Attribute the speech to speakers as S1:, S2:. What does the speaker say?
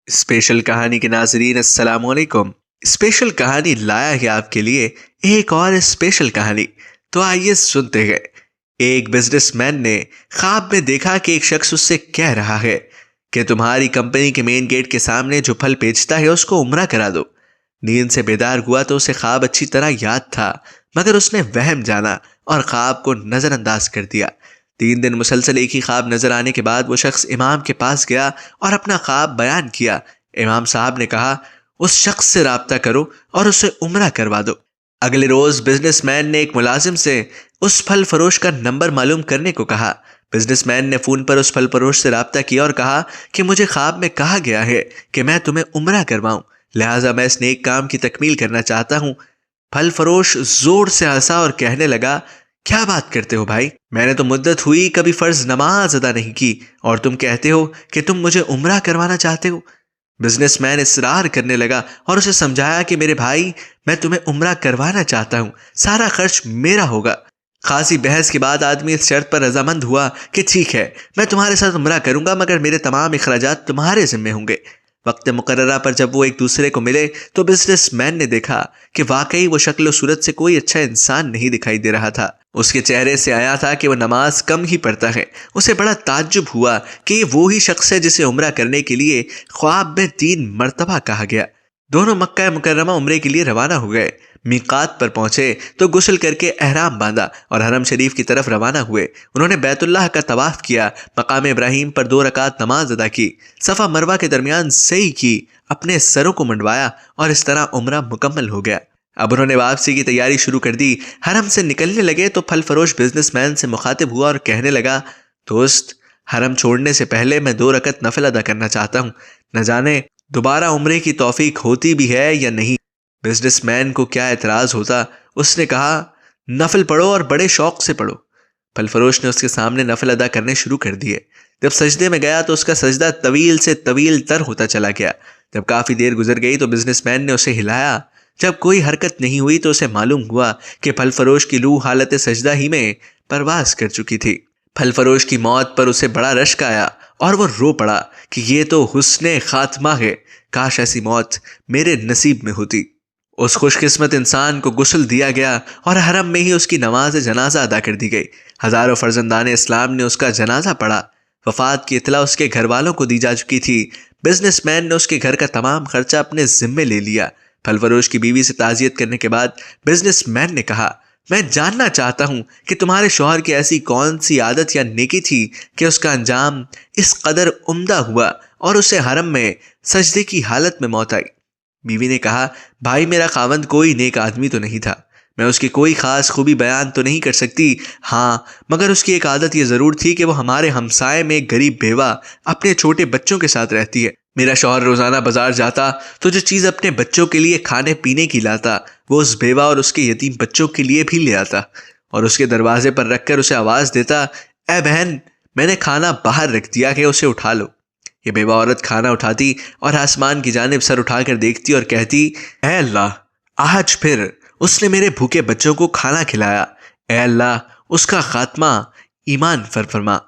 S1: Special کہانی کے ناظرین السلام علیکم۔ اسپیشل کہانی لایا ہے آپ کے لیے ایک اور اسپیشل کہانی، تو آئیے سنتے ہیں۔ ایک بزنس مین نے خواب میں دیکھا کہ ایک شخص اس سے کہہ رہا ہے کہ تمہاری کمپنی کے مین گیٹ کے سامنے جو پھل بیچتا ہے اس کو عمرہ کرا دو۔ نیند سے بیدار ہوا تو اسے خواب اچھی طرح یاد تھا، مگر اس نے وہم جانا اور خواب کو نظر انداز کر دیا۔ 3 دن مسلسل ایک ہی خواب نظر آنے کے بعد وہ شخص امام کے پاس گیا اور اپنا خواب بیان کیا۔ امام صاحب نے کہا، اس شخص سے رابطہ کرو اور اسے عمرہ کروا دو۔ اگلے روز بزنس مین نے ایک ملازم سے اس پھل فروش کا نمبر معلوم کرنے کو کہا۔ بزنس مین نے فون پر اس پھل فروش سے رابطہ کیا اور کہا کہ مجھے خواب میں کہا گیا ہے کہ میں تمہیں عمرہ کرواؤں، لہٰذا میں اس نیک کام کی تکمیل کرنا چاہتا ہوں۔ پھل فروش زور سے ہنسا اور کہنے لگا، کیا بات کرتے ہو بھائی، میں نے تو مدت ہوئی کبھی فرض نماز ادا نہیں کی اور تم کہتے ہو کہ تم مجھے عمرہ کروانا چاہتے ہو۔ بزنس مین اصرار کرنے لگا اور اسے سمجھایا کہ میرے بھائی، میں تمہیں عمرہ کروانا چاہتا ہوں، سارا خرچ میرا ہوگا۔ خاصی بحث کے بعد آدمی اس شرط پر رضامند ہوا کہ ٹھیک ہے، میں تمہارے ساتھ عمرہ کروں گا، مگر میرے تمام اخراجات تمہارے ذمہ ہوں گے۔ وقت مقررہ پر جب وہ ایک دوسرے کو ملے تو بزنس مین نے دیکھا کہ واقعی وہ شکل و صورت سے کوئی اچھا انسان نہیں دکھائی دے رہا تھا۔ اس کے چہرے سے آیا تھا کہ وہ نماز کم ہی پڑھتا ہے۔ اسے بڑا تعجب ہوا کہ یہ وہی شخص ہے جسے عمرہ کرنے کے لیے خواب میں 3 مرتبہ کہا گیا۔ دونوں مکہ مکرمہ عمرے کے لیے روانہ ہو گئے۔ میقات پر پہنچے تو غسل کر کے احرام باندھا اور حرم شریف کی طرف روانہ ہوئے۔ انہوں نے بیت اللہ کا طواف کیا، مقام ابراہیم پر 2 رکعت نماز ادا کی، صفا مروہ کے درمیان سعی کی، اپنے سروں کو منڈوایا اور اس طرح عمرہ مکمل ہو گیا۔ اب انہوں نے واپسی کی تیاری شروع کر دی۔ حرم سے نکلنے لگے تو پھل فروش بزنس مین سے مخاطب ہوا اور کہنے لگا، دوست، حرم چھوڑنے سے پہلے میں 2 رکعت نفل ادا کرنا چاہتا ہوں، نہ جانے دوبارہ عمرے کی توفیق ہوتی بھی ہے یا نہیں۔ بزنس مین کو کیا اعتراض ہوتا، اس نے کہا، نفل پڑھو اور بڑے شوق سے پڑھو۔ پھل فروش نے اس کے سامنے نفل ادا کرنے شروع کر دیے۔ جب سجدے میں گیا تو اس کا سجدہ طویل سے طویل تر ہوتا چلا گیا۔ جب کافی دیر گزر گئی تو بزنس مین نے اسے ہلایا۔ جب کوئی حرکت نہیں ہوئی تو اسے معلوم ہوا کہ پھل فروش کی روح حالت سجدہ ہی میں پرواز کر چکی تھی۔ پھل فروش کی موت پر اسے بڑا رشک آیا اور وہ رو پڑا کہ یہ تو حسن خاتمہ ہے، کاش ایسی موت میرے نصیب میں ہوتی۔ اس خوش قسمت انسان کو غسل دیا گیا اور حرم میں ہی اس کی نماز جنازہ ادا کر دی گئی۔ ہزاروں فرزندان اسلام نے اس کا جنازہ پڑھا۔ وفات کی اطلاع اس کے گھر والوں کو دی جا چکی تھی۔ بزنس مین نے اس کے گھر کا تمام خرچہ اپنے ذمے لے لیا۔ پھل فروش کی بیوی سے تعزیت کرنے کے بعد بزنس مین نے کہا، میں جاننا چاہتا ہوں کہ تمہارے شوہر کی ایسی کون سی عادت یا نیکی تھی کہ اس کا انجام اس قدر عمدہ ہوا اور اسے حرم میں سجدے کی حالت میں موت آئی۔ بیوی نے کہا، بھائی، میرا خاوند کوئی نیک آدمی تو نہیں تھا، میں اس کی کوئی خاص خوبی بیان تو نہیں کر سکتی، ہاں مگر اس کی ایک عادت یہ ضرور تھی کہ وہ ہمارے ہمسائے میں ایک غریب بیوہ اپنے چھوٹے بچوں کے ساتھ رہتی ہے۔ میرا شوہر روزانہ بازار جاتا تو جو چیز اپنے بچوں کے لیے کھانے پینے کی لاتا وہ اس بیوہ اور اس کے یتیم بچوں کے لیے بھی لے آتا اور اس کے دروازے پر رکھ کر اسے آواز دیتا، اے بہن، میں نے کھانا باہر رکھ دیا کہ اسے اٹھا لو۔ یہ بیوہ عورت کھانا اٹھاتی اور آسمان کی جانب سر اٹھا کر دیکھتی اور کہتی، اے اللہ، آج پھر اس نے میرے بھوکے بچوں کو کھانا کھلایا، اے اللہ، اس کا خاتمہ ایمان پر فرما۔